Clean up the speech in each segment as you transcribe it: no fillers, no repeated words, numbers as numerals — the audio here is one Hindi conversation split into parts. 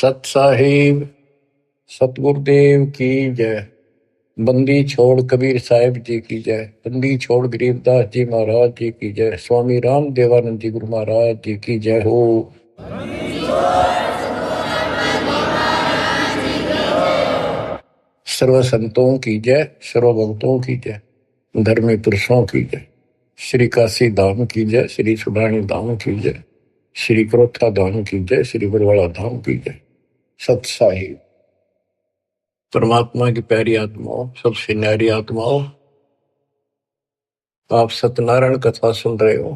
सत साहिब सतगुरुदेव की जय। बंदी छोड़ कबीर साहिब जी की जय। बंदी छोड़ गरीबदास जी महाराज जी की जय। स्वामी राम देवानंद जी गुरु महाराज जी की जय हो। सर्व संतों की जय, सर्व भक्तों की जय, धर्मी पुरुषों की जय। श्री काशी धाम की जय, श्री सुब्राणी धाम की जय, श्री क्रोथा धाम की जय, श्री बरवाड़ा धाम की जय। सत साहिब परमात्मा की प्यारी आत्माओं, सबसे न्यारी आत्माओं, आप सत्यनारायण कथा सुन रहे हो।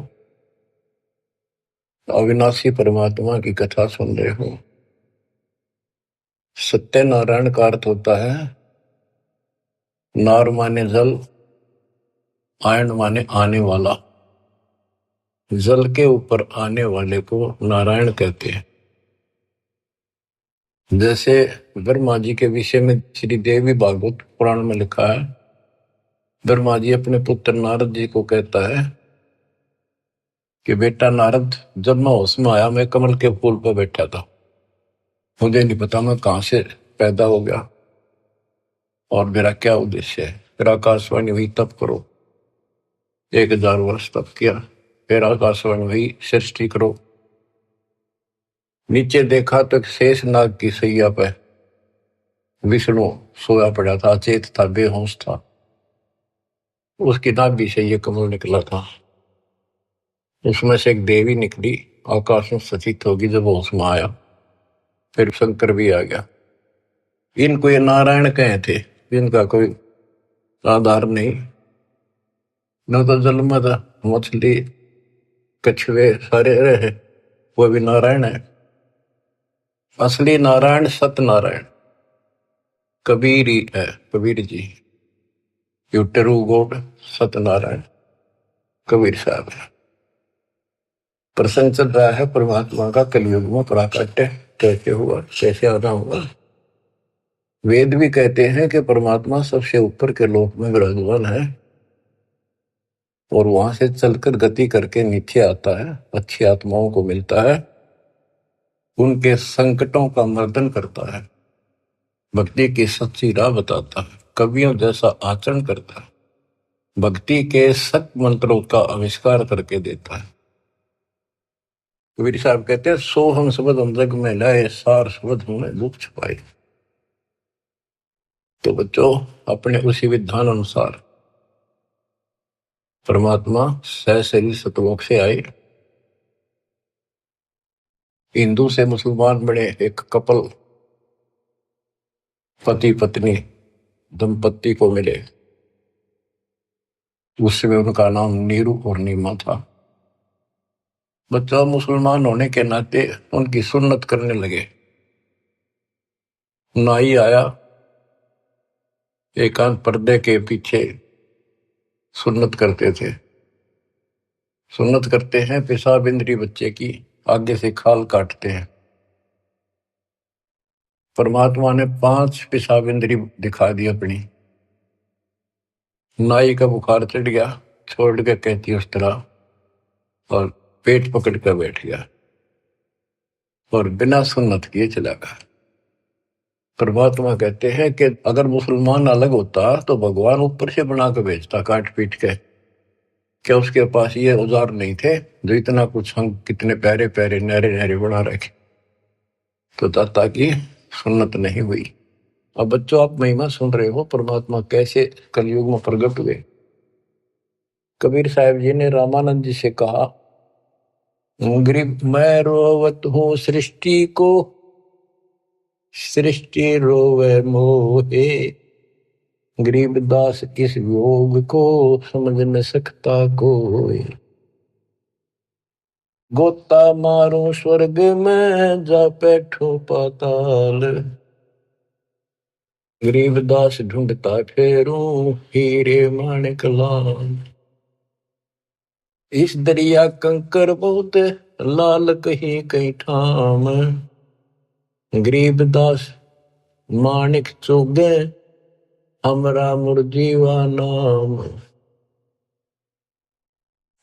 अविनाशी परमात्मा की कथा सुन रहे हो। सत्यनारायण का अर्थ होता है नार माने जल, आयन माने आने वाला। जल के ऊपर आने वाले को नारायण कहते हैं। जैसे ब्रह्मा जी के विषय में श्री देवी भागवत पुराण में लिखा है, ब्रह्मा जी अपने पुत्र नारद जी को कहता है कि बेटा नारद, जब मैं होश में आया मैं कमल के फूल पर बैठा था, मुझे नहीं पता मैं कहां से पैदा हो गया और मेरा क्या उद्देश्य है। फिर आकाशवाणी हुई तप करो, 1000 वर्ष तप किया। फिर आकाशवाणी हुई सृष्टि करो। नीचे देखा तो एक शेष नाग की सैया पे विष्णु सोया पड़ा था, अचेत था, बेहोश था। उसकी नाभि से ये कमल निकला था। उसमें से एक देवी निकली, आकाश में सचित होगी जब होश में आया। फिर शंकर भी आ गया। इनको ये नारायण कहे थे, इनका कोई आधार नहीं। न तो जल में था, मछली कछुए सारे रहे, वो भी नारायण है। असली नारायण सत्यनारायण कबीर ही है, Kabir ji. You true god Satyanarayan Kabir Sahab है। प्रसंग चल रहा है परमात्मा का कलयुग में प्राकट्य कैसे हुआ, कैसे आना हुआ। वेद भी कहते हैं कि परमात्मा सबसे ऊपर के लोक में विराजमान है और वहां से चलकर गति करके नीचे आता है, अच्छी आत्माओं को मिलता है, उनके संकटों का मर्दन करता है, भक्ति की सच्ची राह बताता है, कवियों जैसा आचरण करता है, भक्ति के सत मंत्रों का आविष्कार करके देता है। कबीर साहब कहते हैं, सो हम शब्द हम जग में लाए, सार शब्द हमने दुख छुपाए। तो बच्चों, अपने उसी विधान अनुसार परमात्मा सहशरीर सतलोक से आए। हिंदू से मुसलमान बने एक कपल, पति पत्नी दंपत्ति को मिले। उसमें उनका नाम नीरू और नीमा था। बच्चा मुसलमान होने के नाते उनकी सुन्नत करने लगे। नाई आया, एकांत पर्दे के पीछे सुन्नत करते थे। सुन्नत करते हैं, पेशाब इंद्री बच्चे की आगे से खाल काटते हैं। परमात्मा ने 5 पेशाब इंद्री दिखा दी अपनी। नाई का बुखार चढ़ गया, छोड़ के कहती उस तरह, और पेट पकड़ कर बैठ गया और बिना सुन्नत किए चला गया। परमात्मा कहते हैं कि अगर मुसलमान अलग होता तो भगवान ऊपर से बना के भेजता काट पीट के। क्या उसके पास ये औजार नहीं थे जो इतना कुछ हम कितने प्यारे प्यारे नहरे नहरे बना रखे। तो दाता की सुन्नत नहीं हुई। अब बच्चों, आप महिमा सुन रहे हो परमात्मा कैसे कलयुग में प्रकट हुए। कबीर साहब जी ने रामानंद जी से कहा, गरीब मैं रोवत हूँ सृष्टि को, सृष्टि रोवे मोहे, गरीबदास इस योग को समझ न सकता कोई। गोता मारो स्वर्ग में जा बैठो पाताल, गरीबदास ढूंढता फेरूं हीरे माणिक लाल। इस दरिया कंकर बहुत लाल कहीं कहीं ठाम, गरीबदास माणिक चोगे हमरा मुरजीवा नाम।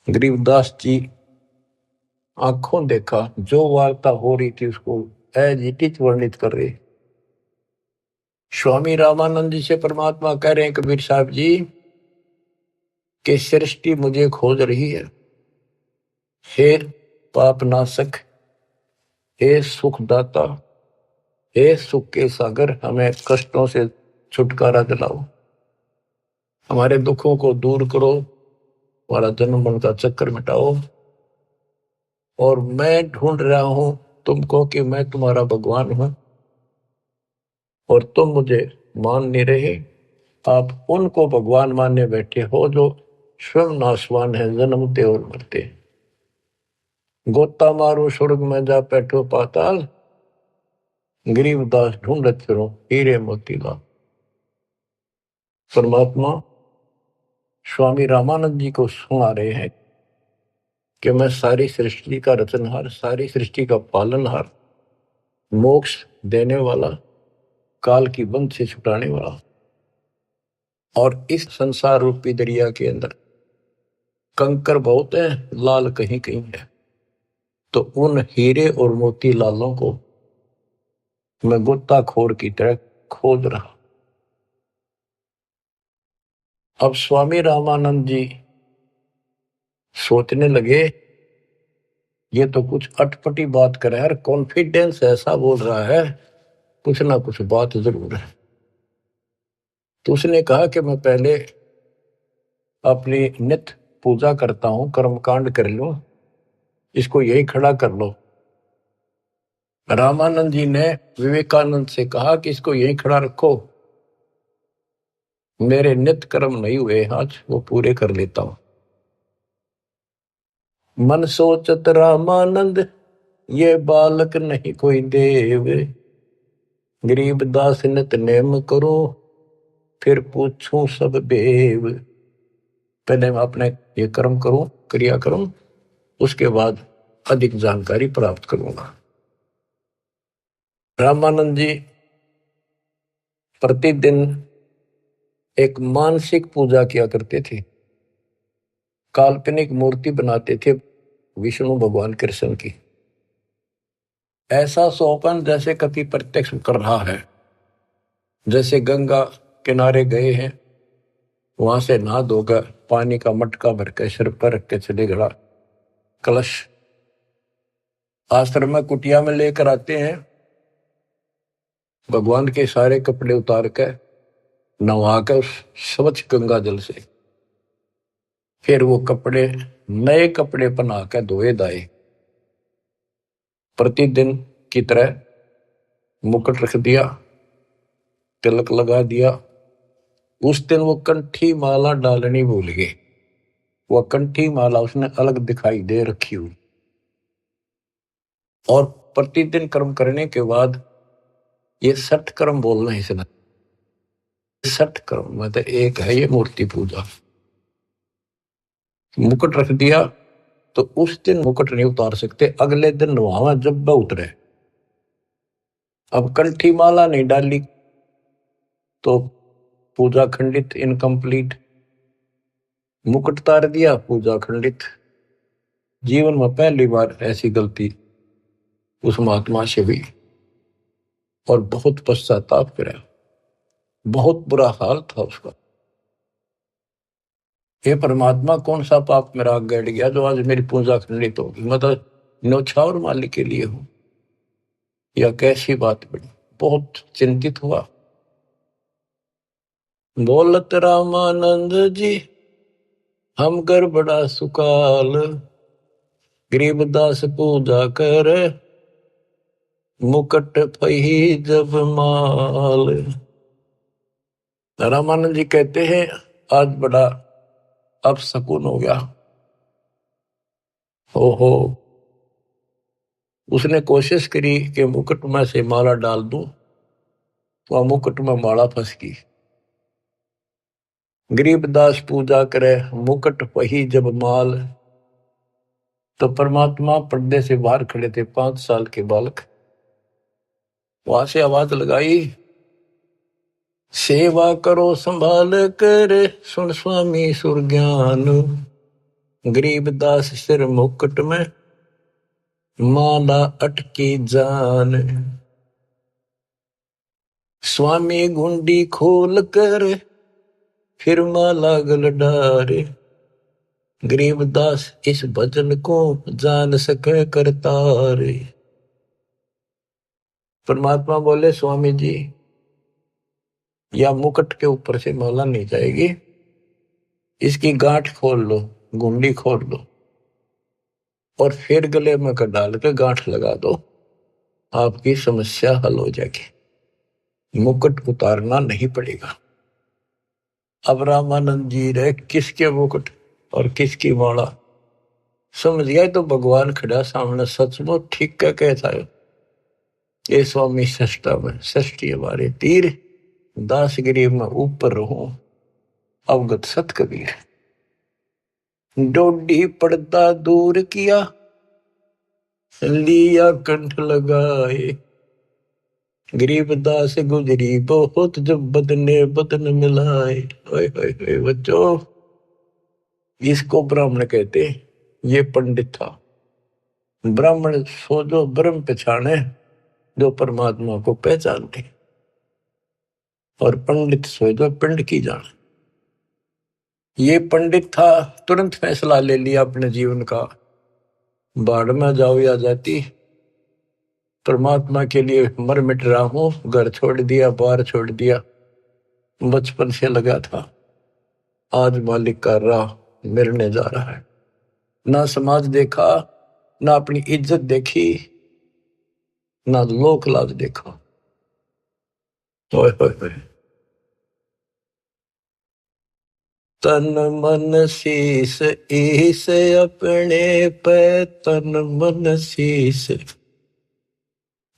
गरीबदास जी आंखों देखा, जो वार्ता हो रही थी उसको एजिटिच वर्णित कर रहे। स्वामी रामानंद जी से परमात्मा कह रहे हैं कबीर साहब जी कि सृष्टि मुझे खोज रही है। हे पाप नाशक, हे सुखदाता, हे सुख के सागर, हमें कष्टों से छुटकारा दिलाओ, हमारे दुखों को दूर करो, हमारा जन्म मरण का चक्कर मिटाओ। और मैं ढूंढ रहा हूं तुमको कि मैं तुम्हारा भगवान हूं और तुम मुझे मान नहीं रहे। आप उनको भगवान मानने बैठे हो जो स्वयं नाशवान है, जन्मते और मरते। गोता मारो स्वर्ग में जा बैठो पाताल, गरीबदास ढूंढत फिरो हीरे मोतीलाल। परमात्मा स्वामी रामानंद जी को सुना रहे हैं कि मैं सारी सृष्टि का रचनहार, सारी सृष्टि का पालनहार, मोक्ष देने वाला, काल की बंध से छुटाने वाला। और इस संसार रूपी दरिया के अंदर कंकर बहुत है, लाल कहीं कहीं है। तो उन हीरे और मोती लालों को मैं गोताखोर की तरह खोज रहा। अब स्वामी रामानंद जी सोचने लगे ये तो कुछ अटपटी बात कर रहा है, कॉन्फिडेंस ऐसा बोल रहा है, कुछ ना कुछ बात जरूर है। तो उसने कहा कि मैं पहले अपनी नित्य पूजा करता हूं, कर्मकांड कर लो, इसको यही खड़ा कर लो। रामानंद जी ने विवेकानंद से कहा कि इसको यही खड़ा रखो, मेरे नित्य कर्म नहीं हुए आज, वो पूरे कर लेता हूं। मन सोचत रामानंद ये बालक नहीं कोई देव, गरीब दास नित नेम करो फिर पूछूं सब बेव। पहले मैं अपने ये कर्म करूं, क्रिया करूं, उसके बाद अधिक जानकारी प्राप्त करूंगा। रामानंद जी प्रतिदिन एक मानसिक पूजा किया करते थे, काल्पनिक मूर्ति बनाते थे विष्णु भगवान कृष्ण की। ऐसा सोपन जैसे कभी प्रत्यक्ष कर रहा है, जैसे गंगा किनारे गए हैं, वहां से नहा धोकर पानी का मटका भर के सिर पर रख के चले गड़ा, कलश आश्रम में कुटिया में लेकर आते हैं, भगवान के सारे कपड़े उतार कर नहा कर स्वच्छ गंगा जल से फिर वो कपड़े नए कपड़े पहना कर धोए दाए। प्रतिदिन की तरह मुकुट रख दिया, तिलक लगा दिया। उस दिन वो कंठी माला डालनी भूल गए, वह कंठी माला उसने अलग दिखाई दे रखी हुई। और प्रतिदिन कर्म करने के बाद ये 60 कर्म बोलना इसने, 60 कर्म मतलब एक है ये मूर्ति पूजा। मुकुट रख दिया तो उस दिन मुकुट नहीं उतार सकते, अगले दिन नहावा जब वह उतरे। अब कंठी माला नहीं डाली तो पूजा खंडित, इनकम्प्लीट। मुकुट उतार दिया, पूजा खंडित। जीवन में पहली बार ऐसी गलती उस महात्मा से हुई और बहुत पश्चाताप करा, बहुत बुरा हाल था उसका। हे परमात्मा, कौन सा पाप मेरा आग गड़ गया जो आज मेरी पूजा खंडित होगी, मतलब न्यौछावर मालिक के लिए हूं, या कैसी बात बनी। बहुत चिंतित हुआ। बोलत रामानंद जी हम कर बड़ा सुकाल, गरीबदास पूजा कर मुकट पही जब माल। रामानंद जी कहते हैं आज बड़ा अब सकून हो गया। हो उसने कोशिश करी कि मुकुट में से माला डाल दूं, तो मुकुट में माला फंस गई। गरीबदास पूजा करे मुकुट पही जब माल। तो परमात्मा पर्दे से बाहर खड़े थे, 5 साल के बालक। वहां से आवाज लगाई, सेवा करो संभाल कर सुन स्वामी सुर ज्ञान, गरीबदास सिर मुकुट में माला अटकी जान, स्वामी गुंडी खोल कर फिर माला गल डारे, गरीबदास इस भजन को जान सके करतारे। परमात्मा बोले स्वामी जी, या मुकुट के ऊपर से माला नहीं जाएगी, इसकी गांठ खोल लो, गुंडी खोल लो और फिर गले में कर डाल के गांठ लगा दो, आपकी समस्या हल हो जाएगी, मुकुट उतारना नहीं पड़ेगा। अब रामानंद जी रहे किसके मुकुट और किसकी माला समझ गया तो भगवान खड़ा सामने, सचमुच ठीक क्या कहता है ये स्वामी सष्टा में षष्ठी हमारे तीर, दास गरीब में ऊपर रहूं अवगत सत कबीर। डोडी पर्दा दूर किया, लिया कंठ लगाए, गरीबदास गुजरी बहुत जब बदने बदन मिलाए। ओए ओए ओए बच्चों, इसको ब्राह्मण कहते, ये पंडित था। ब्राह्मण सो जो ब्रह्म पहचाने, जो परमात्मा को पहचानते, और पंडित सो जो पिंड की जाने। ये पंडित था, तुरंत फैसला ले लिया अपने जीवन का, बाढ़ में जाओ या जाती, परमात्मा के लिए मर मिट रहा हूं, घर छोड़ दिया, बार छोड़ दिया, बचपन से लगा था, आज मालिक का राह मिलने जा रहा है। ना समाज देखा, ना अपनी इज्जत देखी, ना लोक लाज देखा। ओए ओए ओए, तन मन शीस ईस अपने पे, तन मन शीस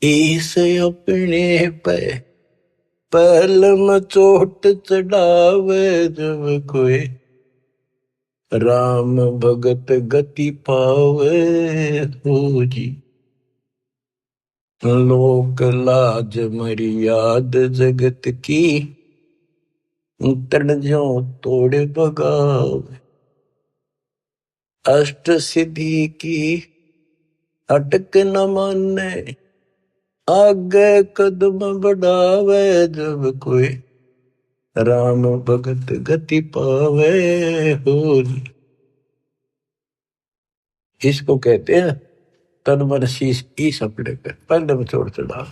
ईस अपने पे, पहल में चोट चढ़ावे जब कोई, राम भगत गति पावे हो जी। लोक लाज मर्याद जगत की, तड़ जो तोड़ बगावे, अष्ट सिद्धि की अटक न माने, आगे कदम बढ़ावे जब कोई, राम भगत गति पावे हो। इसको कहते हैं तन मन शीश ईस अपने पे, पहले में चोट चढ़ा।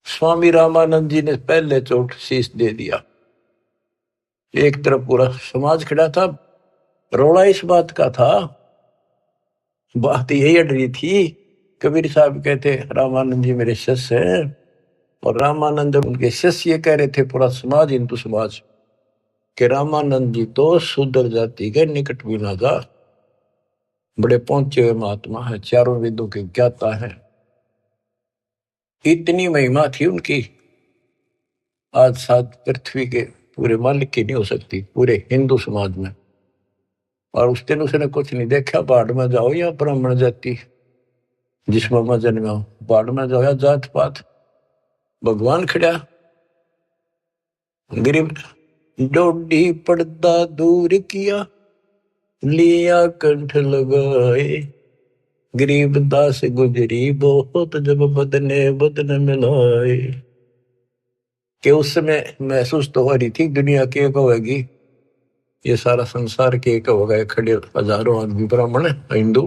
स्वामी रामानंद जी ने पहले चोट शीश दे दिया। एक तरफ पूरा समाज खड़ा था, रोड़ा इस बात का था, बात यही अड़ रही थी। कबीर साहब कहते रामानंद जी मेरे शिष्य हैं, और रामानंद उनके शिष्य ये कह रहे थे, पूरा समाज हिंदू समाज, कि रामानंद जी तो शूद्र जाति के निकट भी ना जा, बड़े पहुंचे हुए महात्मा है, चारों वेदों के ज्ञाता है, इतनी महिमा थी उनकी, आज साथ पृथ्वी के पूरे मालिक की नहीं हो सकती पूरे हिंदू समाज में। और उस दिन उसने कुछ नहीं देखा, बाढ़ में जाओ या ब्राह्मण जाति, जिसमें मैं जन्मा हूं, बाढ़ में जाओ या जात पात, भगवान खड़ा। गरीब डोडी पर्दा दूर किया, लिया कंठ लगाए, गरीब दास गुजरी बहुत जब बदने बदन मिलाए। कि उस समय महसूस तो हो रही थी दुनिया की एक होगी, ये सारा संसार के एक होगा, खड़े हजारों आदमी ब्राह्मण हिंदू,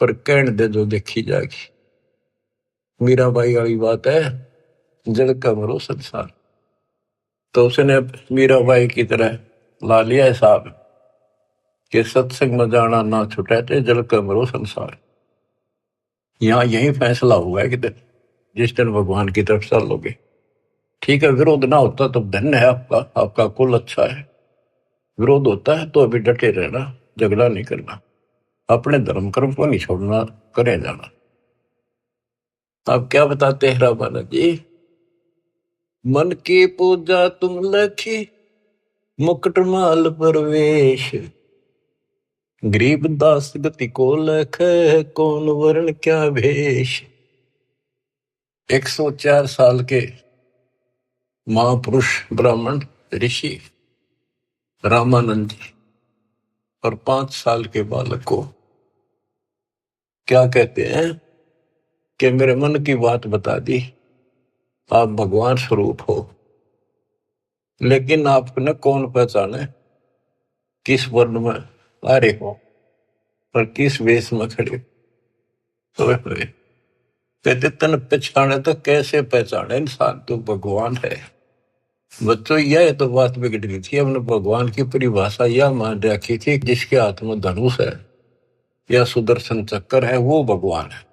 पर कहण दे जो देखी जाएगी। मीराबाई वाली बात है, जल का मरो संसार, तो उसने मीराबाई की तरह ला लिया हिसाब कि सत्संग में जाना ना छुटे थे, जल का मरो संसार। यहाँ यही फैसला हुआ कि जिस दिन भगवान की तरफ चलोगे, ठीक है, विरोध ना होता तो धन्य है आपका, आपका कुल अच्छा है। विरोध होता है तो अभी डटे रहना, झगड़ा नहीं करना, अपने धर्म कर्म को नहीं छोड़ना, करे जाना। आप क्या बताते हैं रामानंद जी, मन की पूजा तुम लखी, मुकुट माल परवेश, गरीब दास गति को लख, कौन वर्ण क्या भेष। 104 साल के महापुरुष ब्राह्मण ऋषि रामानंद जी और 5 साल के बालक को क्या कहते हैं कि मेरे मन की बात बता दी, आप भगवान स्वरूप हो, लेकिन आपने कौन पहचाने किस वर्ण में आ रहे हो और किस वेश में खड़े हुए। कहते तन पहचाने तो कैसे पहचाने इंसान, तो भगवान है। बच्चों यह तो बात बिगड़ गई थी, हमने भगवान की परिभाषा यह मान रखी थी जिसके हाथ में धनुष है या सुदर्शन चक्र है वो भगवान है।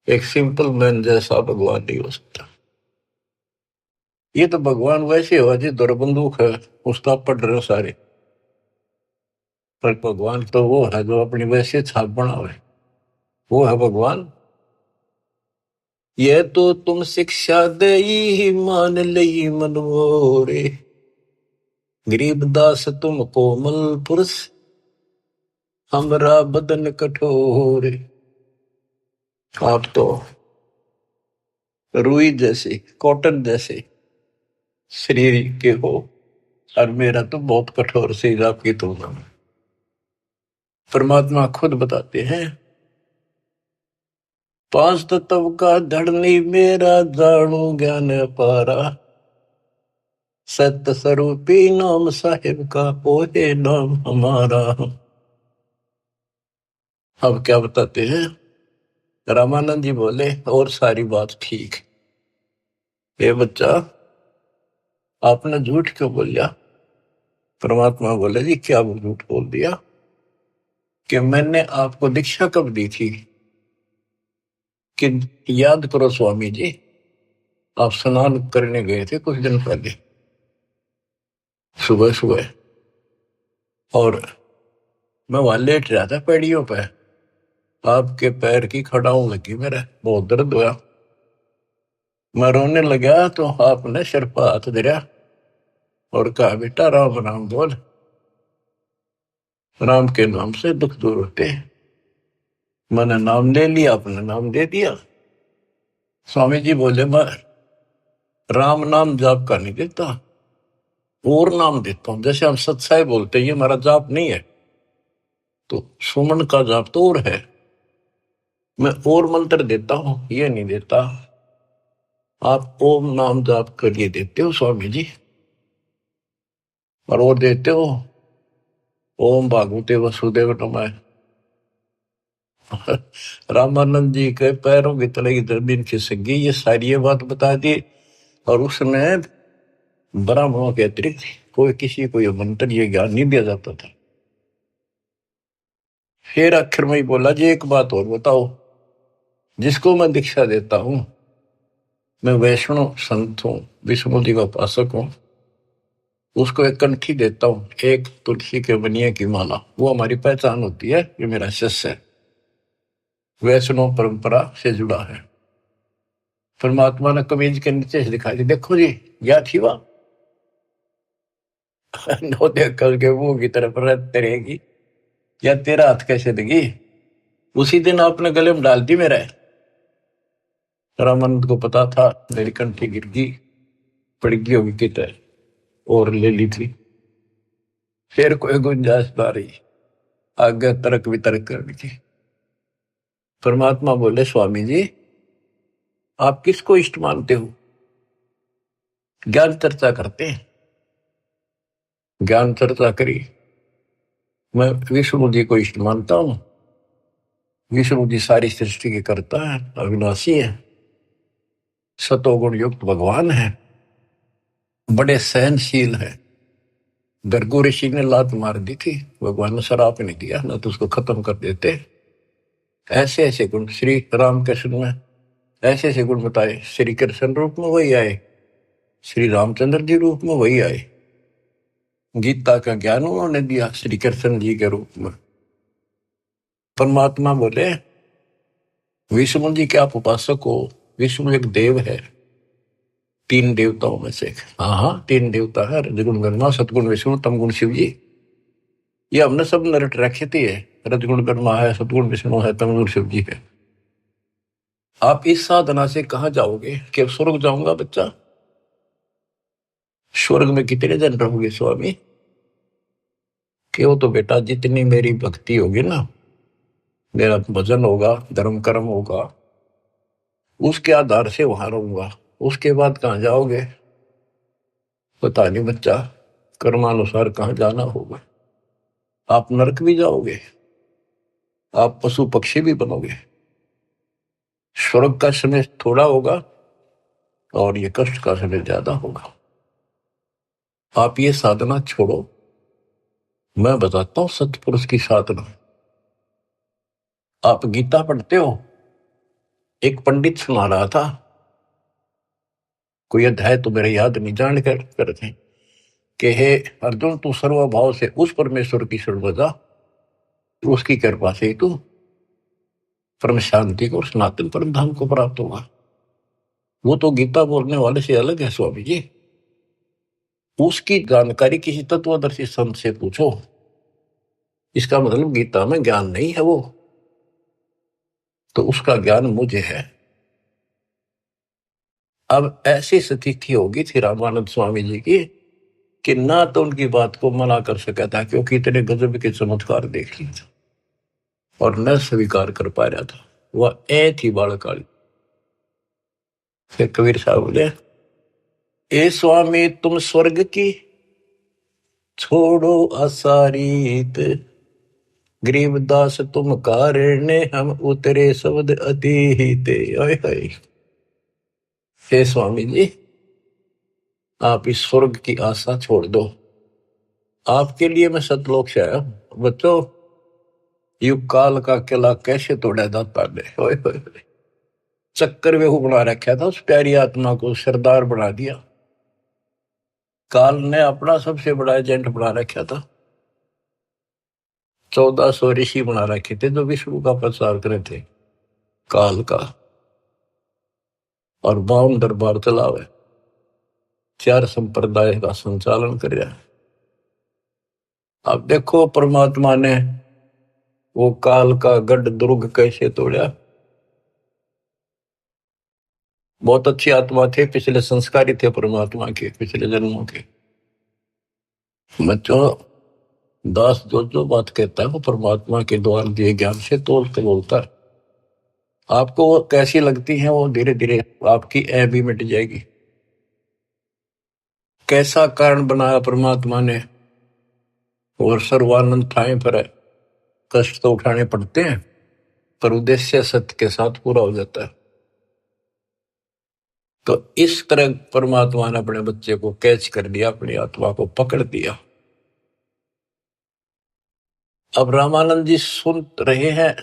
एक सिंपल मैन जैसा भगवान नहीं हो सकता। ये तो भगवान वैसे हो जी दौर बंदूक है उसका पढ़ रहे हो सारे, पर भगवान तो वो है जो अपनी वैसे छाप बनावे, वो है भगवान। ये तो तुम शिक्षा दे मान लई मनमोरे, गरीबदास तुम कोमल पुरुष, हमरा बदन कठोर। आप तो रुई जैसे कॉटन जैसे शरीर के हो और मेरा तो बहुत कठोर शरीर आपकी तुलना में। परमात्मा खुद बताते हैं, पांच तत्व का धड़नी मेरा जानू ज्ञान पारा, सत्य स्वरूपी नाम साहिब का ओहे नाम हमारा। अब क्या बताते हैं, रामानंद जी बोले और सारी बात ठीक, ये बच्चा आपने झूठ क्यों बोल दिया। परमात्मा बोले जी क्या झूठ बोल दिया कि मैंने आपको दीक्षा कब दी थी कि याद करो स्वामी जी, आप स्नान करने गए थे कुछ दिन पहले सुबह सुबह, और मैं वहां लेट रहा था पैड़ियों पे, आपके पैर की खड़ाऊ लगी, मेरा बहुत दर्द हुआ, मैं रोने लगा तो आपने सिर पर हाथ धरा और कहा बेटा राम राम बोल, राम के नाम से दुख दूर होते हैं। मैंने नाम ले लिया, आपने नाम दे दिया। स्वामी जी बोले मैं राम नाम जाप का नहीं देता, और नाम देता हूं, जैसे हम सत्साई बोलते हैं ये हमारा जाप नहीं है, तो सुमन का जाप तो और है, मैं और मंत्र देता हूं ये नहीं देता। आप ओम नाम जाप करिए देते हो स्वामी जी, और वो देते हो ओम भागवते वसुदेव नमः। रामानंद जी के पैरों की तले की जमीन खिसक गई, ये सारी ये बात बता दी। और उसने ब्राह्मणों के अतिरिक्त कोई किसी को ये मंत्र ये ज्ञान नहीं दिया जाता था। फिर आखिर में ही बोला जी एक बात और बताओ, जिसको मैं दीक्षा देता हूं, मैं वैष्णव संत हूं, विष्णु जी का उपासक हूं, उसको एक कंठी देता हूं, एक तुलसी के बनिए की माला, वो हमारी पहचान होती है, ये मेरा शिष्य है, वैष्णव परंपरा से जुड़ा है। परमात्मा ने कमीज के नीचे से दिखाई दी, देखो जी या थी वह नो देख कल के मुंह की तरफ रहते रहेगी, या तेरा हाथ कैसे देगी। उसी दिन आपने गले में डाल दी मेरा। रामानंद को पता था मेरी कंठी गिर गई, पड़ गई होगी कितने और ले ली थी, फिर कोई गुंजाइश ना रही, आगे तर्क वितर्क करनी थी। परमात्मा बोले स्वामी जी आप किसको इष्ट मानते हो। ज्ञान चर्चा करते हैं, ज्ञान चर्चा करी, मैं विष्णु जी को इष्ट मानता हूं। विष्णु जी सारी सृष्टि के कर्ता है, अविनाशी है, सतोगुण युक्त भगवान है, बड़े सहनशील है। गर्गो ऋषि ने लात मार दी थी, भगवान ने शराप नहीं दिया, ना तो उसको खत्म कर देते। ऐसे ऐसे गुण श्री राम कृष्ण में ऐसे ऐसे गुण बताए, श्री कृष्ण रूप में वही आए, श्री रामचंद्र जी रूप में वही आए, गीता का ज्ञान उन्होंने दिया श्री कृष्ण जी के रूप में। परमात्मा बोले विष्णु जी के आप उपासक हो, विष्णु एक देव है, तीन देवताओं में से। हाँ हाँ तीन देवता है, रजगुण ब्रह्मा, सतगुण विष्णु, तमगुण शिव जी। ये हमने सब नरट रखे थे, रजगुण ब्रह्मा है, सतगुण विष्णु है, तमगुण शिव जी है। आप इस साधना से कहां जाओगे कि स्वर्ग जाऊंगा बच्चा। स्वर्ग में कितने दिन रहोगे स्वामी, क्यों तो बेटा जितनी मेरी भक्ति होगी ना मेरा भजन होगा, धर्म कर्म होगा, उसके आधार से वहां रहूंगा। उसके बाद कहाँ जाओगे पता नहीं बच्चा, कर्मानुसार कहाँ जाना होगा। आप नरक भी जाओगे, आप पशु पक्षी भी बनोगे। स्वर्ग का समय थोड़ा होगा और ये कष्ट का समय ज्यादा होगा। आप ये साधना छोड़ो, मैं बताता हूं सतपुरुष की साधना। आप गीता पढ़ते हो, एक पंडित सुना रहा था, कोई अध्याय तो मेरे याद नहीं, जान कर करते कि हे अर्जुन, तू सर्वभाव से उस परमेश्वर की शरण बजा, उसकी कृपा से ही तू परम शांति को और सनातन परम धाम को प्राप्त होगा। वो तो गीता बोलने वाले से अलग है स्वामी जी। उसकी जानकारी किसी तत्वदर्शी संत से पूछो। इसका मतलब गीता में ज्ञान नहीं है वो, तो उसका ज्ञान मुझे है। अब ऐसी स्थिति होगी थी रामानंद स्वामी जी की कि ना तो उनकी बात को मना कर सका था, क्योंकि इतने गजब के चमत्कार देख लिए थे, और न स्वीकार कर पा रहा था। वह ए थी बालकाली। फिर कबीर साहब बोले, ए स्वामी तुम स्वर्ग की छोड़ो असारीत, गरीबदास तुम कारण हम उतरे शब्द अतीत। हे स्वामी जी, आप इस स्वर्ग की आशा छोड़ दो, आपके लिए मैं सतलोक से आया हूं। बच्चों, युग काल का किला कैसे तोड़ा जाता है। चक्कर वेहू बना रखा था उस प्यारी आत्मा को, सरदार बना दिया। काल ने अपना सबसे बड़ा एजेंट बना रखा था। 1400 ऋषि बना रखे थे जो विष्णु का प्रचार करे थे काल का, और 52 दरबार चलावे, 4 संप्रदाय का संचालन कर रहा है। अब देखो परमात्मा ने वो काल का गढ़ दुर्ग कैसे तोड़ा। बहुत अच्छी आत्मा थे, पिछले संस्कारी थे परमात्मा के, पिछले जन्मों के। बच्चों, दास जो जो बात कहता है वो परमात्मा के द्वारा दिए ज्ञान से तोल के बोलता है। आपको वो कैसी लगती है, वो धीरे धीरे आपकी ऐ भी मिट जाएगी। कैसा कारण बनाया परमात्मा ने, और सर्वानंद ठाए पर है। कष्ट तो उठाने पड़ते हैं, पर उद्देश्य सत्य के साथ पूरा हो जाता है। तो इस तरह परमात्मा ने अपने बच्चे को कैच कर लिया, अपनी आत्मा को पकड़ दिया। अब रामानंद जी सुन रहे हैं,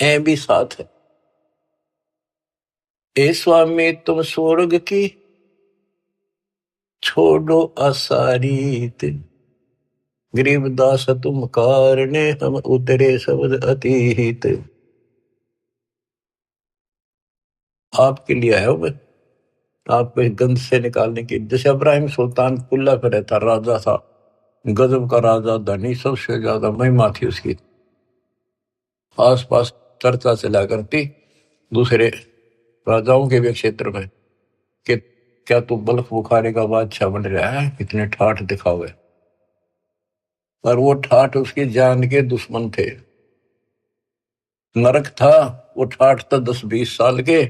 ऐ भी साथ है। ए स्वामी तुम स्वर्ग की छोड़ो असारीत, गरीबदास तुम कारणे हम उतरे शब्द अतीत। आपके लिए आया हूं मैं, आपको इस गंध से निकालने की। जैसे इब्राहिम सुल्तान कुल्ला पे रहता, राजा था, गजब का राजा, धनी, सबसे ज्यादा महिमा थी उसकी। आसपास चर्चा चला करती दूसरे राजाओं के भी क्षेत्र में कि क्या तू बल्ख बुखारे का बादशाह बन रहा है, इतने ठाठ दिखावे। पर वो ठाठ उसकी जान के दुश्मन थे। नरक था, वो ठाठ था 10-20 साल के,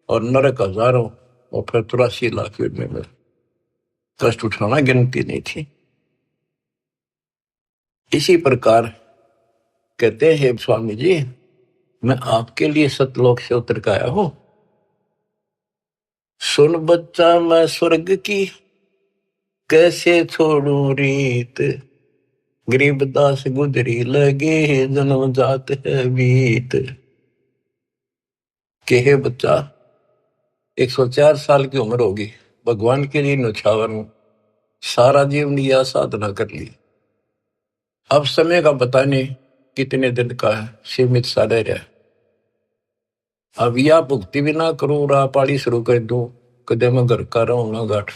और नरक हजारों, और फिर 83 लाख में कष्ट उठाना गिनती नहीं थी। इसी प्रकार कहते हैं स्वामी जी, मैं आपके लिए सतलोक से उतर के आया हूं। सुन बच्चा मैं स्वर्ग की कैसे छोड़ू रीत, गरीबदास गुजरी लगे जन्म जात है बीत। के हे बच्चा, 104 साल की उम्र होगी, भगवान के लिए न्यौछावर हूं, सारा जीवन यह साधना कर ली। अब समय का पता नहीं कितने दिन का है, सीमित सा रह रहा है। अब या भुक्ति भी ना करूं, राह पाड़ी शुरू कर दूं, कदे मैं घर का रहूं ना गाठ।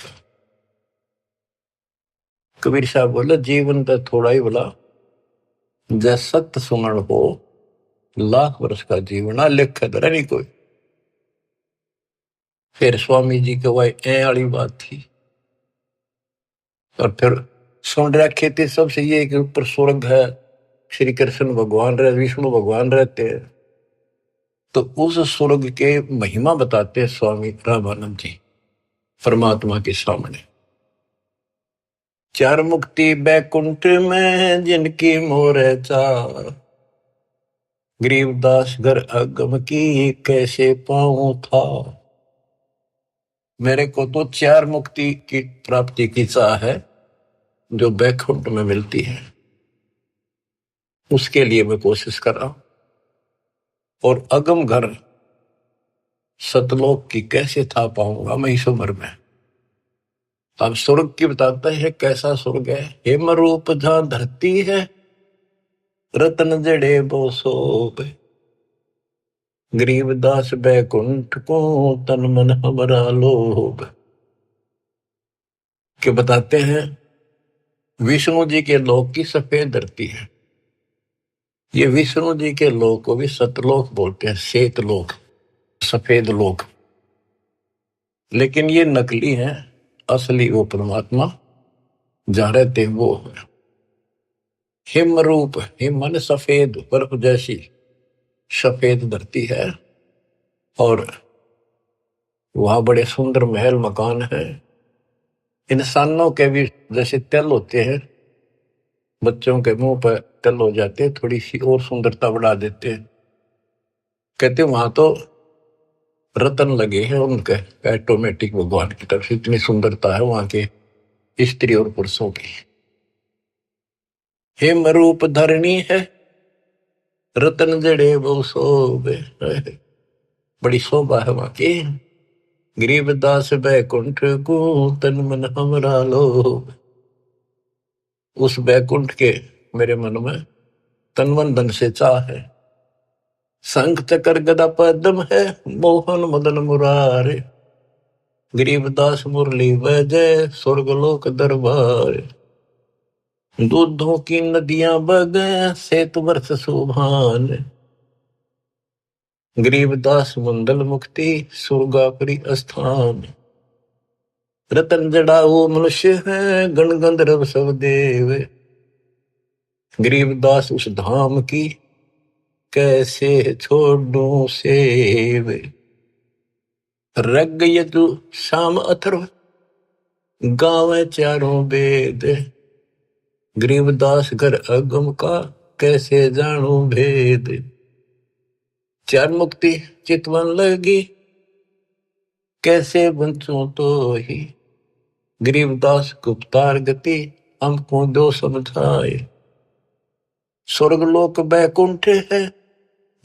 कबीर साहब बोले, जीवन तो थोड़ा ही बोला, जैसे सत्य सुमरण हो, लाख वर्ष का जीवन लिख धरा नहीं कोई। फिर स्वामी जी के वही ए वाली बात थी। और फिर सुन रखे थे सबसे ये कि ऊपर स्वर्ग है, श्री कृष्ण भगवान रहे, विष्णु भगवान रहते हैं। तो उस स्वर्ग के महिमा बताते हैं स्वामी रामानंद जी परमात्मा के सामने। चार मुक्ति बैकुंठ में जिनकी मोर चार, गरीबदास घर अगम की कैसे पाऊं था। मेरे को तो चार मुक्ति की प्राप्ति की चाह है जो बैकुंठ में मिलती है, उसके लिए मैं कोशिश कर रहा हूं। और अगम घर सतलोक की कैसे था पाऊंगा मैं इस उम्र में। अब स्वर्ग की बताता है कैसा स्वर्ग है। हेम रूप जहां धरती है, रतन जड़े वो सोप, गरीबदास बैकुंठ को तन मन हमारा लोभ। के बताते हैं विष्णु जी के लोक की सफेद धरती है। ये विष्णु जी के लोक को भी सतलोक बोलते हैं, श्वेत लोक, सफेद लोक। लेकिन ये नकली है, असली वो परमात्मा जहां रहते हैं वो है। हिम रूप, हिम मन सफेद, बर्फ जैसी सफेद धरती है। और वहां बड़े सुंदर महल मकान है। इंसानों के भी जैसे तिल होते हैं, बच्चों के मुंह पर तिल हो जाते हैं, थोड़ी सी और सुंदरता बढ़ा देते हैं। कहते वहां तो रतन लगे हैं उनके ऑटोमेटिक भगवान की तरफ से, इतनी सुंदरता है वहां के स्त्री और पुरुषों की। हिम रूप धरणी है, रतन जड़े वो शोभे, बड़ी शोभा है वहां की। गरीबदास बैकुंठ को तन मन हमरा लोभ। उस बैकुंठ के मेरे मन में तन मन धन से चाह है। शंख चक्र गदा पद्म है, मोहन मदन मुरारे, गरीबदास मुरली वजय स्वर्गलोक दरबार। दूधों की नदियां बगे सेत वर्ष सुभान, गरीबदास मंडल मुक्ति सुरगापुरी स्थान। रतन जड़ाऊ मनुष्य है, गण गंधर्व सब देव, गरीबदास उस धाम की कैसे छोड़ूं सेव। रग यजु शाम अथर्व गावे चारों वेद, गरीबदास घर अगम का कैसे जानू भेद। चार मुक्ति चितवन लगी कैसे बंचू तो ही, गरीबदास गुप्तार गति हमको दो समझाए। स्वर्गलोक बैकुंठ है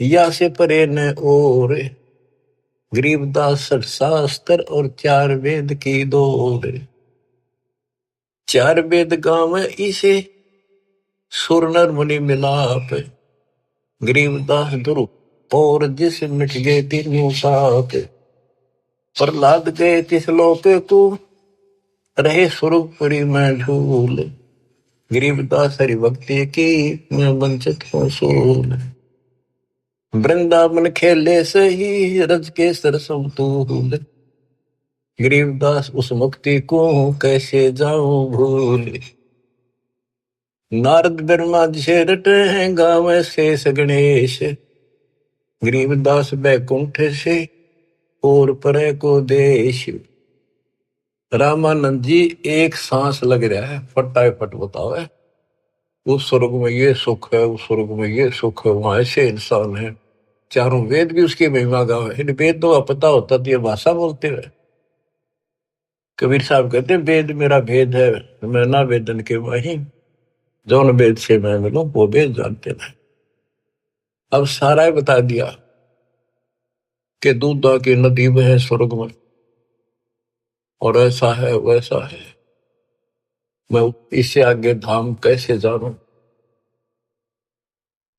या से परे न और, गरीबदास शास्त्र और चार वेद की दौड़। चार वेद गाँव इसे सुर नर मुनि मिलाप, गरीबदास दुरु और जिस मिट गए तीनों पाप। प्रहलाद गए तिस लोक को रहे सुरपुरी में झूल, गरीबदास हरि भक्ति की मैं वंचित हूँ सूल। वृंदावन खेले सही रज के सरसम तूल, गरीबदास उस मुक्ति को कैसे जाऊं भूल। नारद ब्रह्मा जी रटे हैं गावे शेष गणेश, गरीबदास बैकुंठ से और परे को देश। रामानंद जी एक सांस लग रहा है फटाफट बताओ है। उस स्वर्ग में ये सुख है, उस स्वर्ग में ये सुख है, वहां ऐसे इंसान है। चारों वेद भी उसकी महिमा गावे। इन वेद तो पता होता तो ये भाषा बोलते हुए। कबीर साहब कहते वेद मेरा भेद है, मैं ना वेदन के वही, जौन वेद से मैं मिलूं वो वेद जानते नहीं। अब सारा ही बता दिया कि दूधा की नदी में है स्वर्ग में, और ऐसा है वैसा है। मैं इससे आगे धाम कैसे जानूं।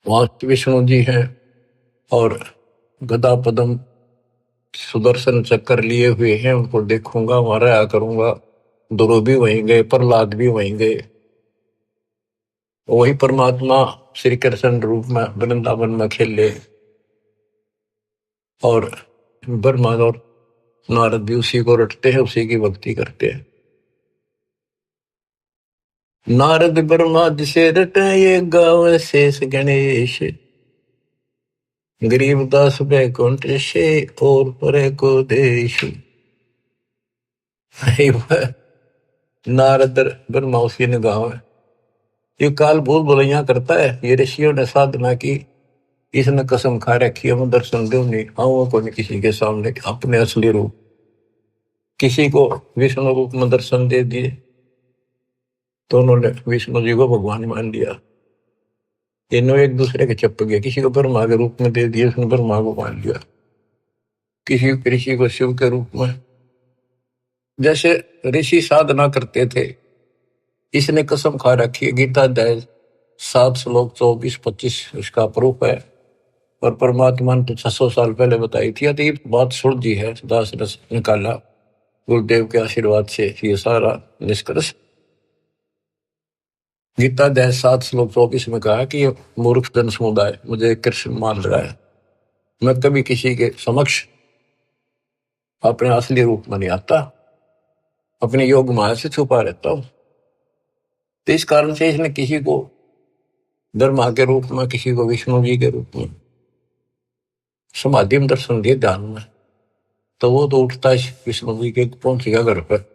वहां विष्णु जी हैं और गदा पदम सुदर्शन चक्कर लिए हुए हैं, उनको देखूंगा, वहां रहा करूंगा। ध्रुव भी वहीं गए, प्रहलाद भी वहीं गए। वही परमात्मा श्री कृष्ण रूप में वृंदावन में खेले, और ब्रह्मा और नारद भी उसी को रटते हैं, उसी की भक्ति करते हैं। नारद ब्रह्मा जिसे रटे ये गावे शेष गणेश, गरीबदास बैकुंठ से और परे को देश। नारद ब्रह्मा उसकी निगाह है। ये काल भूल भुलैया करता है। ये ऋषियों ने साधना की, इसने कसम खा रखी है मैं दर्शन दूं नहीं, आऊंगा को नहीं किसी के सामने अपने असली रूप। किसी को विष्णु रूप में दर्शन दे दिए तो उन्होंने विष्णु जी को भगवान मान लिया। तीनों एक दूसरे के चप गए। किसी को ब्रह्मा के रूप में दे दिया, उसने ब्रह्मा को मान लिया। किसी को शिव के रूप में। जैसे ऋषि साधना करते थे, इसने कसम खा रखी है। गीता अध्याय 7 श्लोक 24-25 इसका प्रूफ है। और परमात्मा ने तो 600 साल पहले बताई थी। तो ये बात सुन जी है, दास ने निकाला गुरुदेव के आशीर्वाद से ये सारा निष्कर्ष। गीता अध्याय 7 श्लोक 24 में कहा कि ये मूर्ख जन समुदाय मुझे कृष्ण मान रहा है। मैं कभी किसी के समक्ष अपने असली रूप में नहीं आता, अपने योग माया से छुपा रहता हूं। तो इस कारण से इसने किसी को ब्रह्मा के रूप में, किसी को विष्णु जी के रूप में समाधि में दर्शन दिए ध्यान में। तो वो तो उठता है विष्णु जी के, पहुंचेगा घर पर।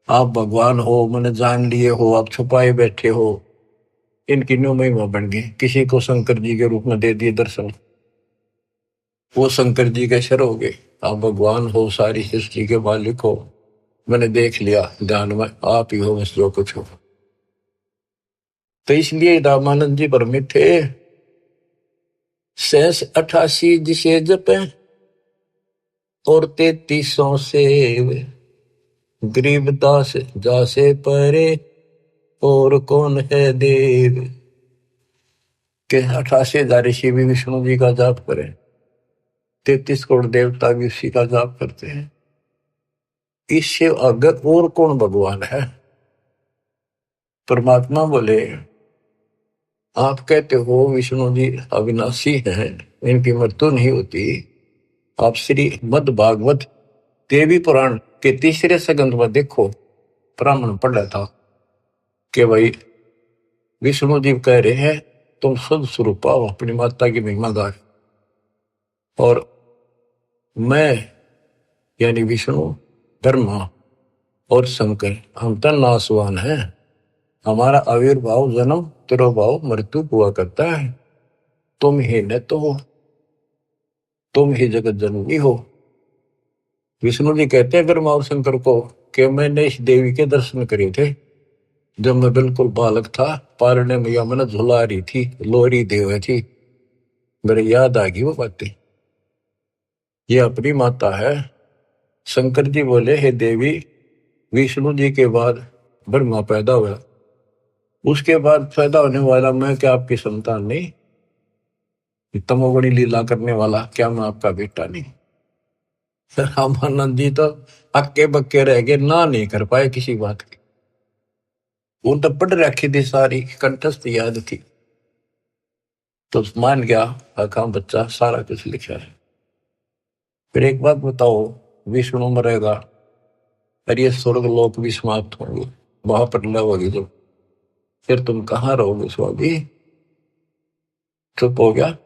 आप भगवान हो, मैंने जान लिए हो, आप छुपाए बैठे हो। इनकी न्यू महिमा बन गई। किसी को शंकर जी के रूप में दे दिए दर्शन, वो शंकर जी के शर हो गए। आप भगवान हो, सारी सृष्टि के मालिक हो, मैंने देख लिया ध्यान में, आप ही हो बस जो कुछ हो। तो इसलिए रामानंद जी भ्रमित थे। 88 जिसे जपे और 3300 से गरीबदास जासे परे और कौन है देव। के 88,000 ऋषि भी विष्णु जी का जाप करें, 33 करोड़ देवता भी उसी का जाप करते हैं। इससे अगर और कौन भगवान है। परमात्मा बोले आप कहते हो विष्णु जी अविनाशी हैं, इनकी मृत्यु नहीं होती। आप श्री मद भागवत देवी पुराण के 3 स्कंद में देखो, ब्राह्मण पढ़ रहा था कि भाई विष्णु जी कह रहे हैं तुम शुद्ध स्वरूप पाओ, अपनी माता की महिमा गाए। और मैं यानी विष्णु, ब्रह्मा और शंकर हम तो नासवान हैं। हमारा आविर्भाव, जन्म, तिरोभाव, मृत्यु हुआ करता है। तुम ही न तो हो, तुम ही जगत जननी हो। विष्णु जी कहते हैं ब्रह्मा और शंकर को कि मैंने इस देवी के दर्शन करे थे जब मैं बिल्कुल बालक था। पारने मैया मैंने झुला रही थी, लोरी देव थी। मेरे याद आ गई वो बातें। ये अपनी माता है। शंकर जी बोले हे देवी, विष्णु जी के बाद ब्रह्मा पैदा हुआ, उसके बाद पैदा होने वाला मैं क्या आपकी संतान नहीं? तमोगुणी लीला करने वाला क्या मैं आपका बेटा नहीं? रामानंद जी तो अक्के बक्के रह गए, ना नहीं कर पाए किसी बात की। वो तो पढ़ रखी थी, सारी कंठस्थ याद थी। तो मान गया आका बच्चा, सारा कुछ लिखा है। फिर एक बात बताओ, विष्णु मरेगा और ये स्वर्ग लोक भी समाप्त होंगे, वहां पर लव होगी जब, फिर तुम कहाँ रहोगे स्वामी? चुप हो गया।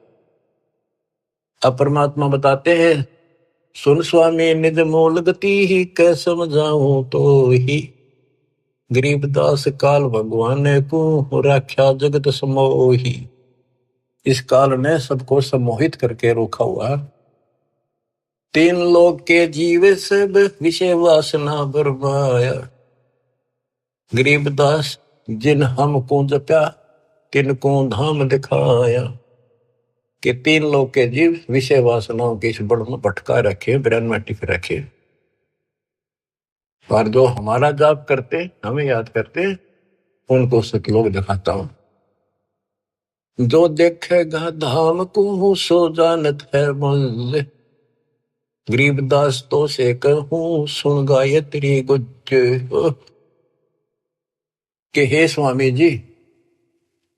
अब परमात्मा बताते हैं सुन स्वामी निज मूल गति ही कै समझाऊं तो ही, गरीबदास काल भगवान को राख्या जगत समोही। इस काल ने सबको सम्मोहित करके रोका हुआ। 3 लोक के जीव सब विषय वासना बरमाया, गरीबदास जिन हमको जप्या तिनको धाम दिखाया। कि 3 लोक के जीव विषय वासनाओं के इस बड़ में भटका रखे, ब्रह्म में टिक रखे। और जो हमारा जाप करते, हमें याद करते, उनको सतलोक दिखाता हूं। जो देखेगा धाम को सो जानत है मंजिल, गरीबदास तो से कहूं सुन गायत्री गुज। कि हे स्वामी जी,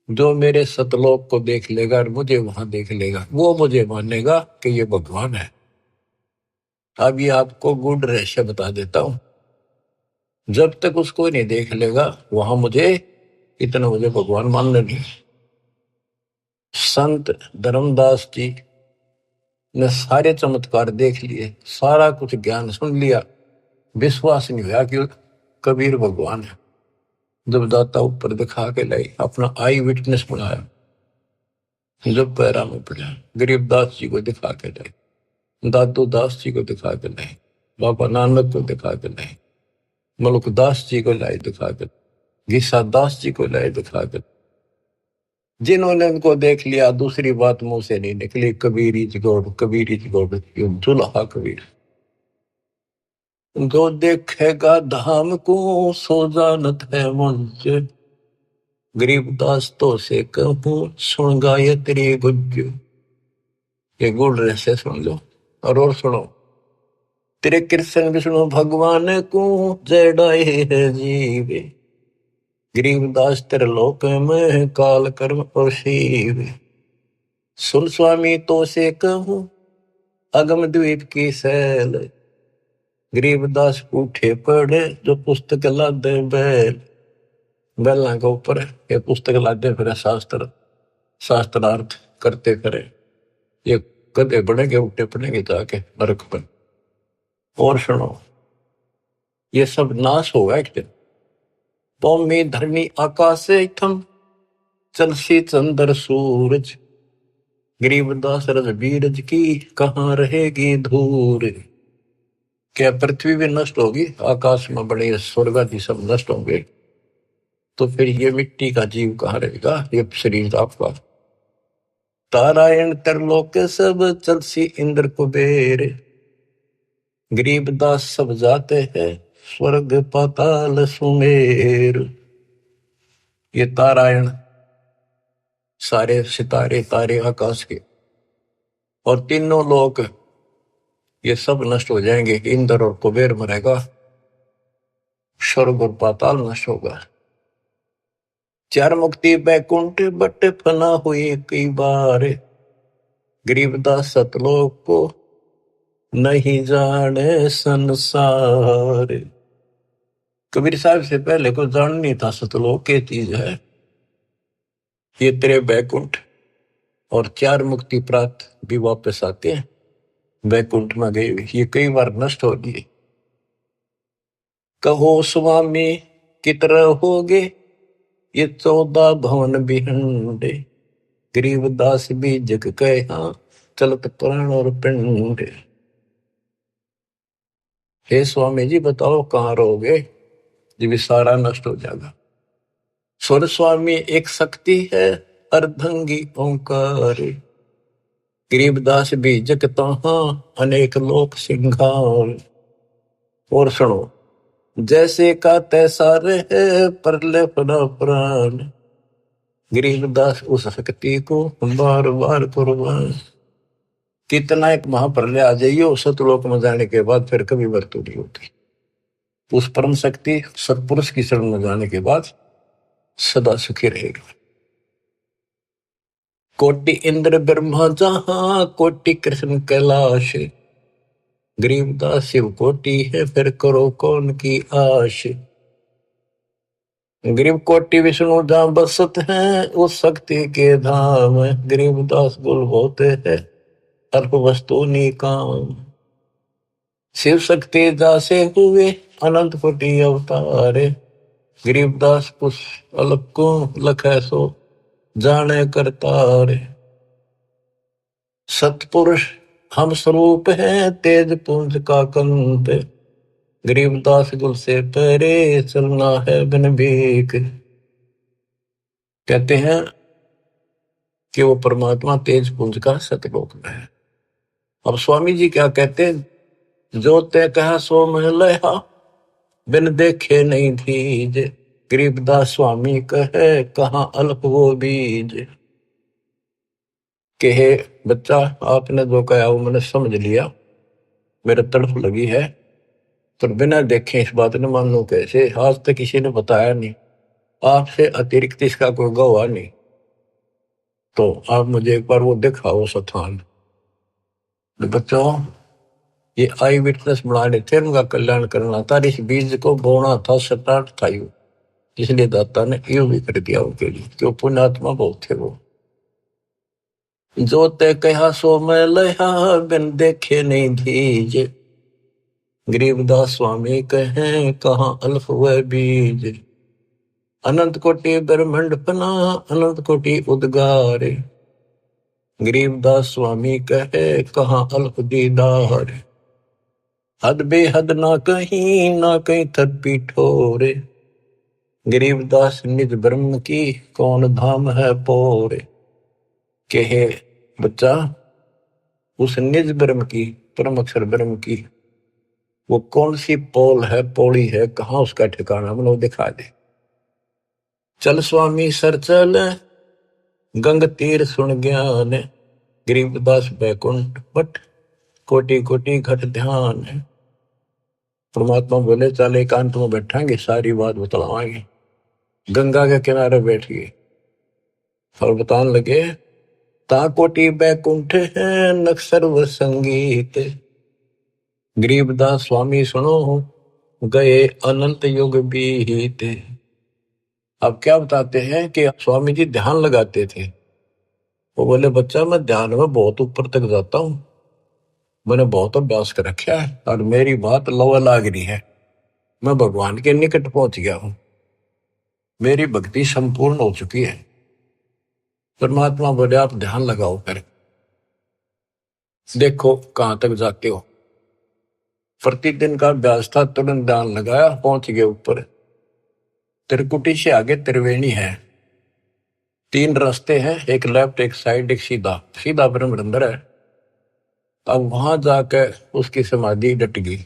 जो मेरे सतलोक को देख लेगा और मुझे वहां देख लेगा, वो मुझे मानेगा कि ये भगवान है। अब ये आपको गुड रहस्य बता देता हूं। जब तक उसको नहीं देख लेगा, वहां मुझे इतना मुझे भगवान मानने नहीं। संत धर्मदास जी ने सारे चमत्कार देख लिए, सारा कुछ ज्ञान सुन लिया, विश्वास नहीं हुआ कि कबीर भगवान है। जब दाता ऊपर दिखा के लाई, अपना आई विटनेस बनाया, जब पैरा में पड़ा, गरीबदास जी को दिखा के लाई, दादू दास जी को दिखा के लाई, बाबा नानक को दिखा के लाई, मलुकदास जी को लाई दिखा के, गीसा दास जी को लाई दिखा के। जिन्होंने उनको देख लिया, दूसरी बात मुंह से नहीं निकली, Kabir is God, Kabir is God, दुल्हा कबीर। जो देखेगा धाम को सो जानत है मुझ, गरीबदास तो से कहूं सुन गायत्री गुज। ये गुड़ रहस्य सुन लो और सुनो। तेरे कृष्ण विष्णु भगवान को जय डाए है जीवे, गरीबदास तेरे लोक में काल कर्म और शिव। सुन स्वामी तो से कहूं अगम द्वीप की सैल, गरीबदास उठे पड़े जो पुस्तक लादे बैल। बैलों के ऊपर ये पुस्तक लादे फिर शास्त्रार्थ करते फिरे। ये गधे बनेंगे, उठे पड़ेंगे जाके नरक पर। और सुनो, ये सब नाश होगा एक दिन। भूमि धरनी आकाश थम चलसी चंद्र सूरज, गरीबदास रजबीरज की कहाँ रहेगी धूर। क्या पृथ्वी भी नष्ट होगी, आकाश में बड़े स्वर्ग आदि सब नष्ट होंगे, तो फिर ये मिट्टी का जीव कहाँ रहेगा, ये शरीर आपका। तारायण तरलोक सब चलसी इंद्र कुबेर, गरीबदास सब जाते हैं स्वर्ग पाताल सुमेर। ये तारायण सारे सितारे तारे आकाश के और तीनों लोक ये सब नष्ट हो जाएंगे। इंद्र और कुबेर मरेगा, स्वर्ग और पाताल नष्ट होगा। चार मुक्ति बैकुंठ बट फना हुई कई बार, गरीबदास सतलोक को नहीं जाने संसार। कबीर साहब से पहले को जान नहीं था सतलोक के चीज है। ये तेरे बैकुंठ और चार मुक्ति प्राप्त भी वापस आते हैं, बैकुंठ में गए ये कई बार नष्ट हो गए। कहो स्वामी कितने हो गए ये 14 भवन बिहंडे, गरीबदास भी जग कहा चलत प्राण और पिंड। हे स्वामी जी बताओ कहाँ रहोगे, जब सारा नष्ट हो जाएगा। स्वर स्वामी एक शक्ति है अर्धंगी ओंकार, गरीबदास भी जग तहाँ अनेक लोक सिंगार। और सुनो, जैसे का तैसा रहे परले पड़ा प्राण, गरीबदास उस शक्ति को बार बार कुर्बान। कितना एक महाप्रलय आ जाइए सतलोक में जाने के बाद फिर कभी मृत्यु नहीं होती। उस परम शक्ति सत्पुरुष की शरण में जाने के बाद सदा सुखी रहेगा। कोटि इंद्र ब्रह्मा जहां कोटि कृष्ण कैलाश, गरीबदास शिव कोटि है फिर करो कौन की आश। गरीब कोटि विष्णु जहां बसत हैं उस शक्ति के धाम, गरीबदास गुल होते हैं अल्प वस्तु नी काम। शिव शक्ति दासे हुए अनंत कोटि अवतार, गरीबदास कुछ अलग को लखे सो जाने करतार। सतपुरुष हम स्वरूप हैं तेज पुंज का कंत, गरीबदास गुल से परे चलना है बिन भीख। कहते हैं कि वो परमात्मा तेज पुंज का सतलोक में है। अब स्वामी जी क्या कहते हैं, जो ते कहा सो मैं लया बिन देखे नहीं थीज, गरीबदास स्वामी कहे कहाँ अल्प वो बीज। कहे बच्चा आपने जो कहा वो मैंने समझ लिया, मेरे तड़फ लगी है, पर बिना देखे इस बात ने मान लो कैसे, आज तक किसी ने बताया नहीं, आपसे अतिरिक्त इसका कोई गवाह नहीं, तो आप मुझे एक बार वो दिखाओ स्थान। बच्चों ये आई विटनेस बनाने थे, उनका कल्याण करना था, इस बीज को बोना था, स्टार्ट था इसलिए दाता ने यो भी कर दिया उनके लिए, क्यों पुण्यात्मा बहुत थे वो। जो ते कहा सो मैं लहा, बिन देखे नहीं दीजे। गरीबदास स्वामी कहें कहाँ अल्फ व बीज। अनंत कोटि ब्रह्मंड पना, अनंत कोटि उद्गारे। गरीबदास स्वामी कहे कहाँ अल्प दीदार। हद बेहद ना कहीं थद पीठोरे। गरीबदास निज ब्रह्म की, कौन धाम है पोरे। कहे बच्चा, उस निज ब्रह्म की, परम अक्षर ब्रह्म की वो कौन सी पोल है, पौड़ी है, कहाँ उसका ठिकाना, मतलब दिखा दे। चल स्वामी सर चल, गंग तीर सुन ज्ञान। गरीबदास बैकुंठ बट, कोटि कोटि घट ध्यान। परमात्मा बोले चल एकांत में बैठांगे, सारी बात बतलावाएंगे। गंगा के किनारे बैठ गए और बताने लगे, ता कोटि बैकुंठ है नक सर्व संगीत। गरीबदास स्वामी सुनो, गए अनंत युग बीते। अब क्या बताते हैं कि स्वामी जी ध्यान लगाते थे। वो बोले बच्चा मैं ध्यान में बहुत ऊपर तक जाता हूं, मैंने बहुत अभ्यास कर रखा है और मेरी बात लवा लाग रही है, मैं भगवान के निकट पहुंच गया हूं, मेरी भक्ति संपूर्ण हो चुकी है। परमात्मा बोले आप ध्यान लगाओ, कर देखो कहां तक जाते हो। प्रतिदिन का अभ्यास था, तुरंत ध्यान लगाया, पहुंच गए ऊपर। त्रिकुटी से आगे त्रिवेणी है, 3 रास्ते हैं, एक लेफ्ट एक साइड एक सीधा, सीधा ब्रह्मरंध्र है। अब वहां जाकर उसकी समाधि डट गई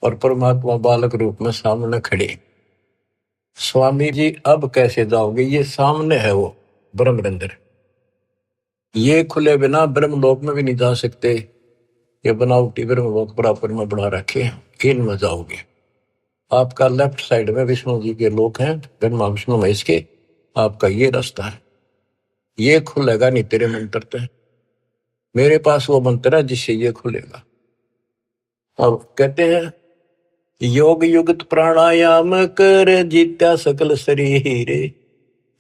और परमात्मा बालक रूप में सामने खड़े। स्वामी जी अब कैसे जाओगे, ये सामने है वो ब्रह्मरंध्र, ये खुले बिना ब्रह्मलोक में भी नहीं जा सकते। ये बनावटी ब्रह्मलोक बराबर में बना रखे हैं, इनमें जाओगे। आपका लेफ्ट साइड में विष्णु जी के लोक हैं, ब्रह्मा विष्णु महेश के, आपका ये रास्ता है, ये खुलेगा नहीं तेरे मंत्र से। मेरे पास वो मंत्र है जिससे ये खुलेगा। अब कहते हैं योग युक्त प्राणायाम कर, जीत्या सकल शरीर।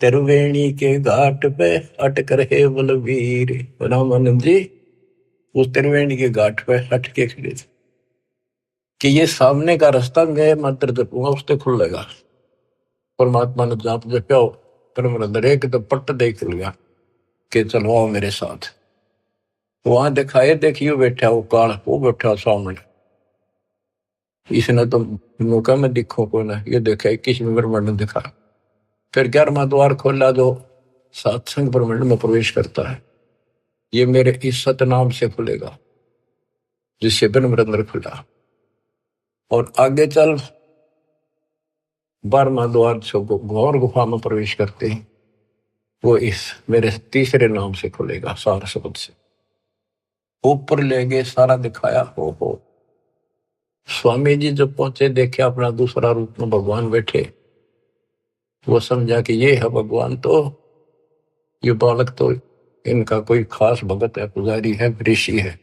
त्रिवेणी के घाट पे अटक रहे बलवीर। रामानंद जी उस त्रिवेणी के घाट पे हट के खड़े थे कि ये सामने का रास्ता मैं मंत्र जपूंगा उससे खुलेगा। परमात्मा ने जाप जप्या, परम एक तो पट्ट देख लिया कि चलो आओ मेरे साथ। वहां दिखाए, देखियो बैठा वो काल, वो बैठा सामने। इसने तो मौका में दिखो को ना, ये देखा 21 ब्रह्मांड ने दिखा। फिर 11वां द्वार खोला जो सत्संग ब्रह्मांड में प्रवेश करता है, ये मेरे इस सतनाम से खुलेगा, जिससे ब्रह्मरंध्र खुला। और आगे चल 12वां द्वार जो घोर गुफा में प्रवेश करते हैं, वो इस मेरे तीसरे नाम से खुलेगा, सार शब्द से। ऊपर ले गए, सारा दिखाया। हो स्वामी जी जब पहुंचे, देखे अपना दूसरा रूप में भगवान बैठे। वो समझा कि ये है भगवान, तो ये बालक तो इनका कोई खास भगत है, पुजारी है, ऋषि है।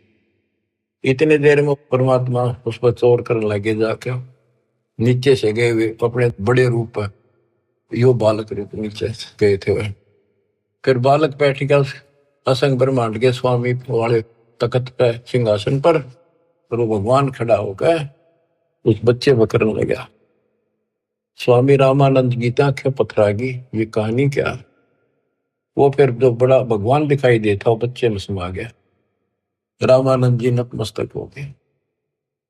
इतने देर में परमात्मा उस पर चोर करने लगे, जाके नीचे से गए हुए अपने बड़े रूप पर यो बालक रूप नीचे गए थे वह। फिर बालक बैठ गया उस असंग ब्रह्मांड के स्वामी वाले तख्त पे, सिंहासन पर, और वो भगवान खड़ा होकर उस बच्चे पर करने लगा। स्वामी रामानंद की आंखें पथरागी, ये कहानी क्या। वो फिर जो बड़ा भगवान दिखाई देता वो बच्चे में समा गया। रामानंद जी नतमस्तक हो गए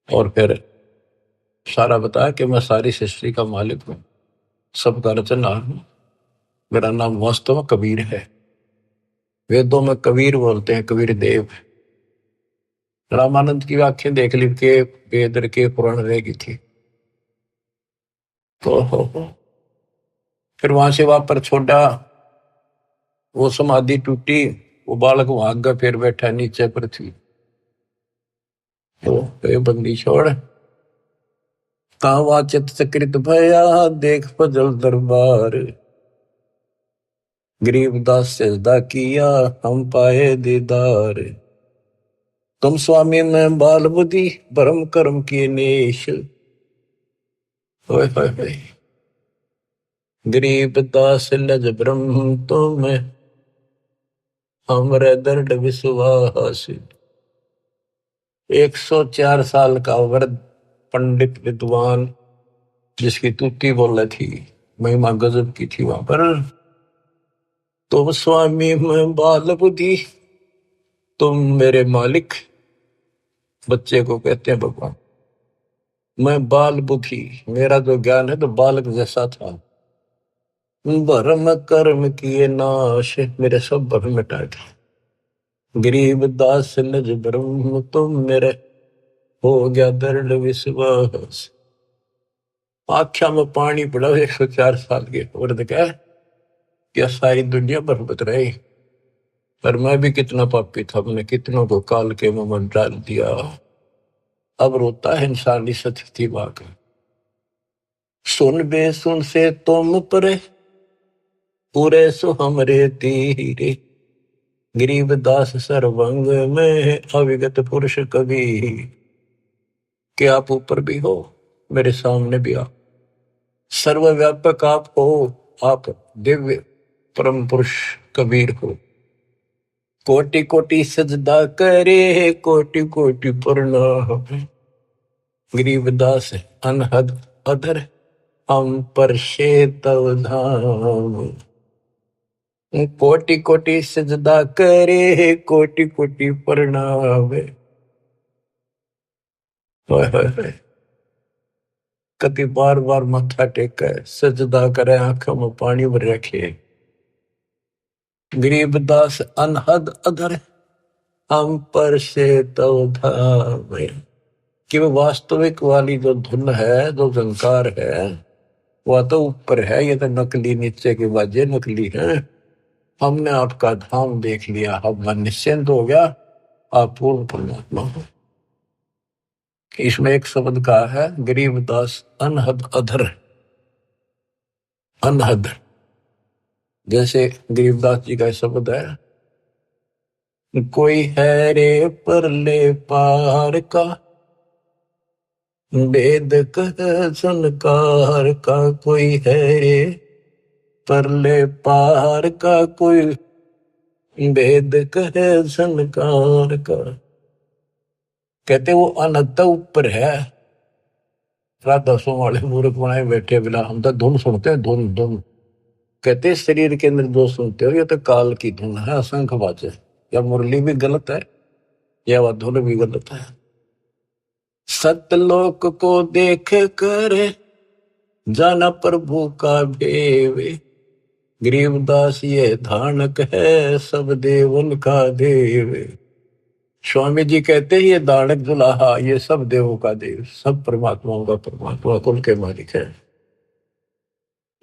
और फिर सारा बताया कि मैं सारी सृष्टि का मालिक हूं, सबका रचनहार हूं, मेरा नाम वास्तव में कबीर है। वेदों में कबीर बोलते हैं, कबीर देव। रामानंद की आंखें देख ली के वेद के पुराण रह गई थी। तो फिर वहां से वापस छोड़ा, वो समाधि टूटी, वो बालक वहां आगे फिर बैठा नीचे पृथ्वी। तो बंदी छोड़, तावा चित चक्रित भया, देख फजल दरबार। गरीबदास सजदा किया, हम पाए दीदार। तुम स्वामी में बाल बुद्धि, भरम कर्म की नेश। गरीब दास लज ब्रह्म तुम हमरे दर्द विश्वास। 104 साल का वृद्ध पंडित विद्वान, जिसकी तूती बोले थी, महिमा गजब की थी वहां पर। तुम स्वामी मैं बाल बुद्धि, तुम मेरे मालिक। बच्चे को कहते हैं भगवान। मैं बाल बुद्धि, मेरा जो ज्ञान है तो बालक जैसा था। भरम कर्म किए नाश, मेरे सब भरम मिटाए थे। गरीब दास लज ब्रह्म तुम मेरे, हो गया दृढ़ विश्वास। आख्या में पानी पड़ा 104 साल के औरत का, क्या सारी दुनिया बरबत रही। पर मैं भी कितना पापी था, मैंने कितनों को काल के मुंह में डाल दिया। अब रोता है इंसानी सती वाक। सुन बे सुन से तुम परे, पूरे सो हमरे तीरे। गरीब दास सर्वंग में अविगत पुरुष कवि। कि आप ऊपर भी हो, मेरे सामने भी आप, सर्वव्यापक आप हो, आप दिव्य परम पुरुष कबीर हो। कोटि कोटि सजदा करे, कोटि कोटि प्रणाम। गरीबदास अनहद अधर, हम पर तव धाम। कोटि कोटि सजदा करे, कोटि कोटि प्रणाम। कति बार बार माथा टेके सजदा करे, आंखों में पानी भर रखे। गरीबदास अनहद अधर, हम पर तव धाम। कि वो वास्तविक वाली जो धुन है, जो झंकार है, वह तो ऊपर है, ये तो नकली नीचे के बाजे नकली है। हमने आपका धाम देख लिया, अब मन निश्चिंत हो गया, आप पूर्ण परमात्मा हो। इसमें एक शब्द का है गरीबदास अनहद अधर। अनहद जैसे गरीबदास जी का शब्द है, कोई है रे परले पार का, वेद कह संकार का। कोई है रे परले पार का, कोई वेद कहे संकार का। कहते वो अनंत ऊपर है। राधा सो वाले मूर्ख बनाए बैठे बिना, हम तो धुन सुनते हैं, धुन धुन। कहते शरीर के अंदर जो सुनते हो ये तो काल की धुन है, असंख्य बाजे। या मुरली भी गलत है, या वह धुन भी गलत है। सतलोक को देख कर जाना प्रभु का भेवे। गरीबदास ये धानक है, सब देवन का देव। स्वामी जी कहते हैं ये दानक दुल्हा, ये सब देवों का देव, सब परमात्माओं का परमात्मा, कुल के मालिक है।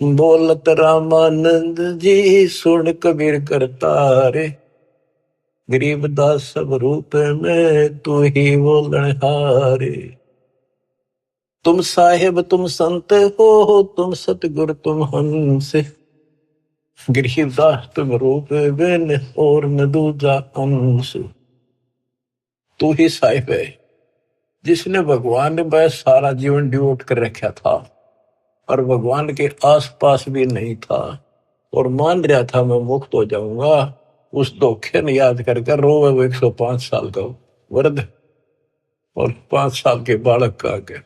बोलत रामानंद जी, सुन कबीर करतारे। गरीबदास सब रूप में तू ही बोलन हारे। तुम साहेब तुम संत हो, तुम सतगुरु तुम हंस। गरीबदास तुम रूप बिन और न दूजा अंश। तू ही साहिब है, जिसने भगवान ने बस सारा जीवन डिवोट कर रखा था और भगवान के आसपास भी नहीं था और मान रहा था मैं मुक्त हो जाऊंगा। उस धोखे ने याद करके रोवे वो 105 साल का वृद्ध और 5 साल के बालक का आगे।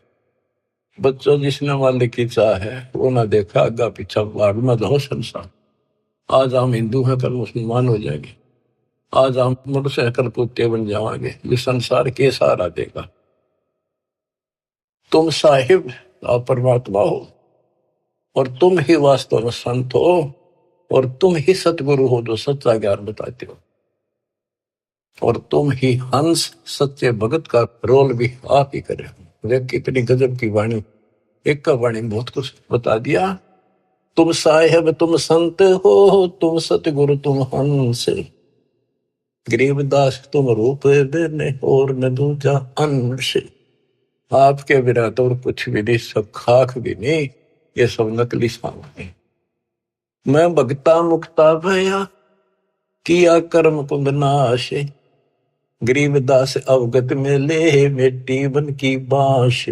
बच्चों, जिसने मालिक की चाह है वो ना देखा आगा पीछा, बाढ़ में जाओ संसार। आज हम हिंदू हैं, कल मुसलमान हो जाएंगे। आज हम मनुष्य हैं, कल कुत्ते बन जाएंगे। ये संसार के सहारा देगा। तुम साहिब आप परमात्मा हो और तुम ही वास्तव में संत हो और तुम ही सतगुरु हो जो सच्चा ज्ञान बताते हो। और तुम ही हंस सच्चे भगत का रोल भी आप ही करे। देख कितनी गजब की वाणी, एक का वाणी बहुत कुछ बता दिया। तुम साहेब तुम संत हो, तुम सतगुरु तुम हंस। गरीबदास तुम रूप बिन और न दूजा अंश। आपके बिना तो और कुछ भी नहीं, सब खाक भी नहीं, ये सब नकली सामान। मैं भगता मुक्ता भया, किया कर्म कुंद नाश। गरीबदास अवगत में ले, मिट्टी बन की बांश।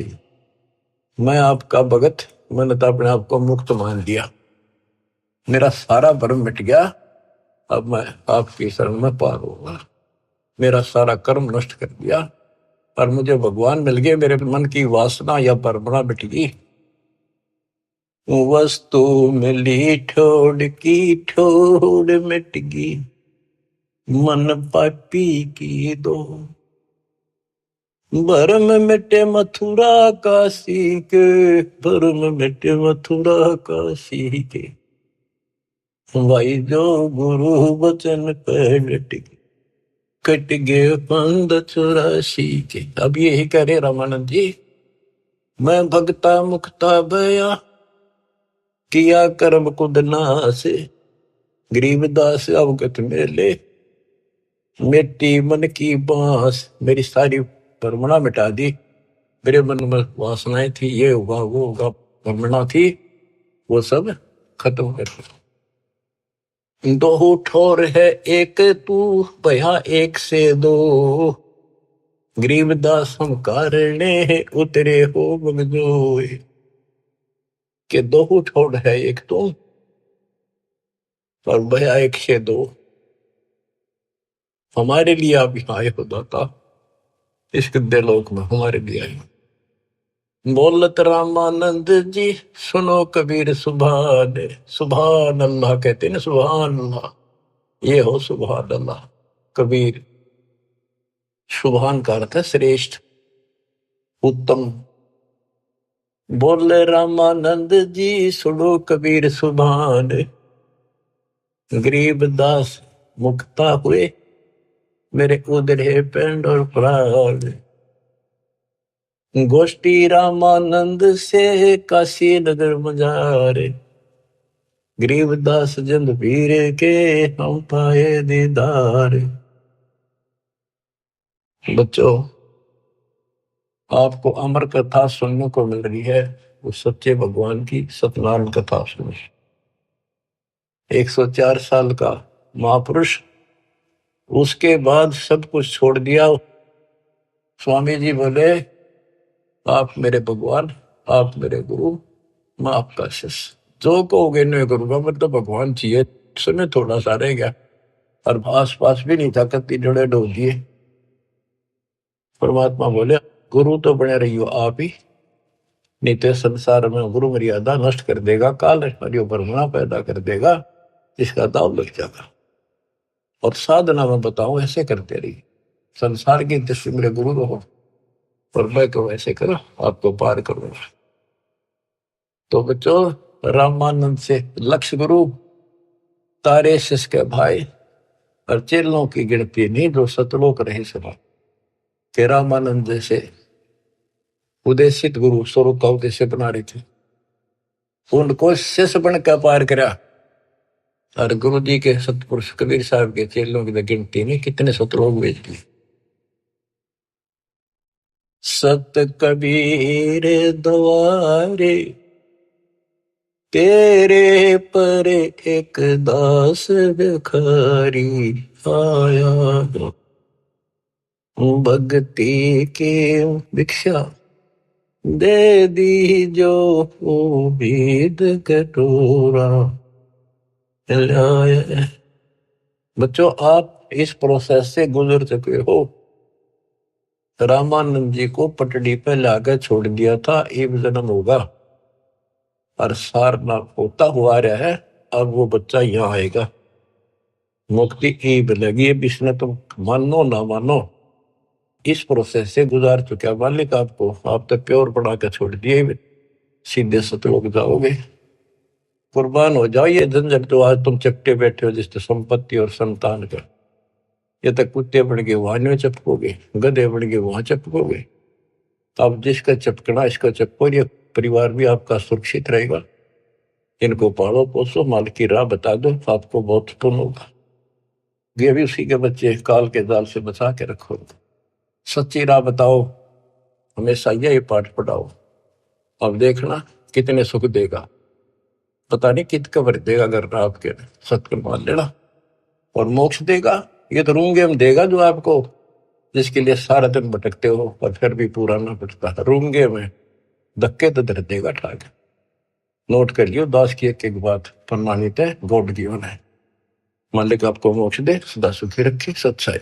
मैं आपका भगत, मैंने तो अपने आप को मुक्त मान लिया। मेरा सारा भ्रम मिट गया, अब मैं आपकी शरण में पार होगा। मेरा सारा कर्म नष्ट कर दिया और मुझे भगवान मिल गए, मेरे मन की वासना या परमणा मिट गई। वस्तु मिली ठोड़ की ठोड़ मिट गई, मन पापी की दो। भरम मिटे मथुरा काशी के, भरम मिटे मथुरा काशी के, भाई जो गुरु वचन पे डट गए, कट गए पंद 84 के। अब यही करे रामानंद जी, मैं भगता मुक्ता भया, किया कर्म कुद नासे, गरीबदास अवगत मेले, मिट्टी मन की बांस। मेरी सारी परमणा मिटा दी, मेरे मन में वासनाएं थी, ये होगा वो होगा, परमणा थी, वो सब खत्म कर दी। दो ठोर है एक तू, भया एक से दो, गरीबदास हम कारणे उतरे हो बगजोए। के दो ठोर है एक तू और भया एक से दो। हमारे लिए आप यहाँ आए हो दाता, इस गद्दे लोक में हमारे लिए आए। बोलत रामानंद जी सुनो कबीर सुभान, सुभान अल्लाह कहते ना, सुभान अल्लाह, ये हो सुभान अल्लाह। कबीर, सुभान का अर्थ है श्रेष्ठ, उत्तम। बोले रामानंद जी सुनो कबीर सुभान, गरीब दास मुक्ता हुए, मेरे उधरे पेंड और प्राण। गोष्ठी रामानंद से काशी नगर मजारे, गरीबदास जंद पीर के हम पाए दीदार। बच्चों, आपको अमर कथा सुनने को मिल रही है, उस सच्चे भगवान की सत्यनारायण कथा सुनो। 104 साल का महापुरुष, उसके बाद सब कुछ छोड़ दिया। स्वामी जी बोले, आप मेरे भगवान, आप मेरे गुरु, मैं आपका शिष्य, जो कहोगे नहीं करूंगा, मतलब भगवान चाहिए। समय थोड़ा सा रह गया और आस पास भी नहीं था, कत्ती जोड़े डोल दिए। परमात्मा बोले, गुरु तो बने रही हो आप ही, नहीं तो संसार में गुरु मर्यादा नष्ट कर देगा, काल हरियो परमणा पैदा कर देगा, जिसका दाव लग जाएगा। और साधना में बताऊं, ऐसे करते रहिए, संसार की दृष्टि मेरे गुरु रहो और मैं को ऐसे करो, आपको पार करूंगा। तो बच्चों, रामानंद से लक्ष्य गुरु, तारे शिष्य के भाई और चेलों की गिनती नहीं, जो सतलोक रहे सभा के रामानंद जैसे उद्देशित गुरु स्वरूप का उद्देश्य बना रहे थे, उनको शिष्य बनकर पार करा। और गुरु जी के सतपुरुष कबीर साहब के चेलों की गिनती नहीं, कितने सतलोक भेज दिए। सत कबीर द्वारे, तेरे पर एक दास भिखारी आया, भक्ति की भिक्षा दे दी जो उम्मीद कटोरा लाया। बच्चों, आप इस प्रोसेस से गुजर चुके हो। रामानंद जी को पटड़ी पे लाकर छोड़ दिया था, एक जन्म होगा और सारनाथ होता हुआ रहा है, अब वो बच्चा यहाँ आएगा, मुक्ति ईब लगी। अब इसने तुम मानो ना मानो, इस प्रोसेस से गुजार चुका मालिक आपको। आप तो प्योर बना कर छोड़ दिए, सीधे सतलोक जाओगे। कुर्बान हो जाओ ये झंझट जो आज तुम चपटे बैठे हो, जिससे संपत्ति और संतान का। ये तक कुत्ते बन के वहां में चपकोगे, गधे बन के वहां चपकोगे। अब जिसका चपकना इसका चपको, ये परिवार भी आपका सुरक्षित रहेगा। इनको पालो पोसो, माल की राह बता दो, आपको बहुत पुण्य होगा। ये भी उसी के बच्चे, काल के जाल से बचा के रखो। सच्ची राह बताओ, हमेशा यही पाठ पढ़ाओ, अब देखना कितने सुख देगा, पता नहीं कित कबर देगा। अगर आपके सत्य मान लेना, और मोक्ष देगा, ये तो रूंगे में देगा जो आपको, जिसके लिए सारा दिन भटकते हो पर फिर भी पूरा ना भटकता, रूंगे में धक्के तो दर देगा ठाक। नोट कर लियो, दास की एक बात प्रमाणित है, गॉड गिवन है। मालिक आपको मोक्ष दे, सदा सुखी रखे, सत्साई।